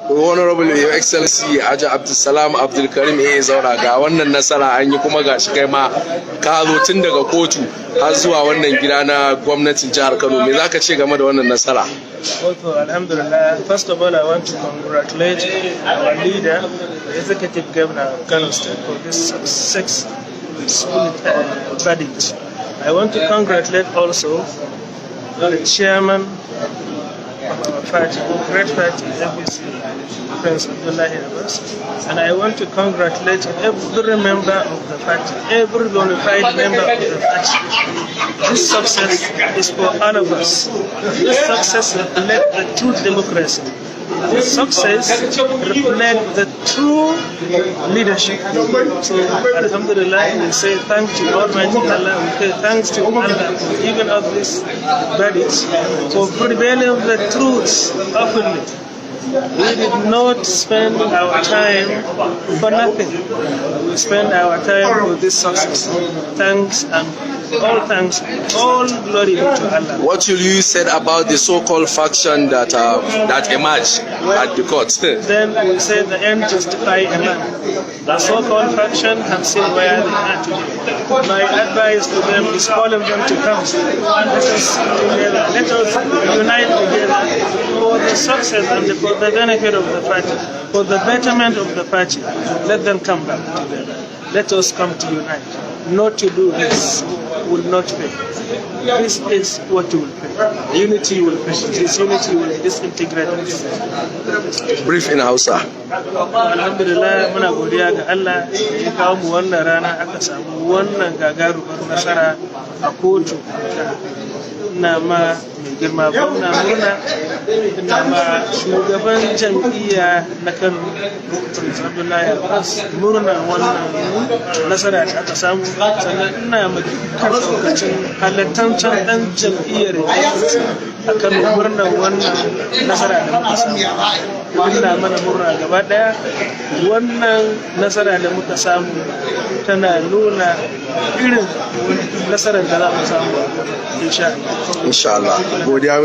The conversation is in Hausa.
Honorable Your Excellency Haji Abdulsalam Abdulkarim zaura, ga wannan nasara an yi kuma ga shi kai ma ka zo tun daga kotu har zuwa wannan gida na gwamnatin jihar Kano. Me zaka ce game da wannan nasara? Alhamdulillah. First of all, I want to congratulate our leader, the executive governor of Kano State, for this successful verdict. I want to congratulate also the chairman of our party, great party, APC, Prince Abdullahi, and I want to congratulate every member of the party, every bona fide member of the party. This success is for all of us. This success reflects the true democracy. This success reflects the true leadership. So, Alhamdulillah, we say thanks to Almighty Allah, we say thanks to Allah for giving us this verdict, for prevailing the truth openly. We did not spend our time for nothing. We spent our time for this success. Thanks and all glory be to Allah. What will you say about the so-called faction that emerged at the court? Then we say the end justifies a man. The so-called faction have seen where they are today. My advice to them is all of them to come. Let us together. Let us unite together for the success and for the benefit of the party, for the betterment of the party. Let them come back together. Let us come to unite. Not to do this will not pay. This is what will pay. Unity will pay. This unity will disintegrate us. Brief in Hausa. Alhamdulillah, muna godiya ga Allah da ya kawo mu wannan rana aka samu wannan gagarumar nasara a kotu. Ina ma mai girma gwamna murna, ina ma shugaban jam'iyya na Kano, Prince Abdullahi murna wannan nasara da aka samu, sannan ina ma dukkan lokacin halattancin ɗan jam'iyyar a Kano murna wannan nasara da muka samu. Ina mana murna gaba ɗaya. Wannan nasara da muka samu tana nuna irin nasarar da za mu samu insha Allah. Insha Allah. Godiya.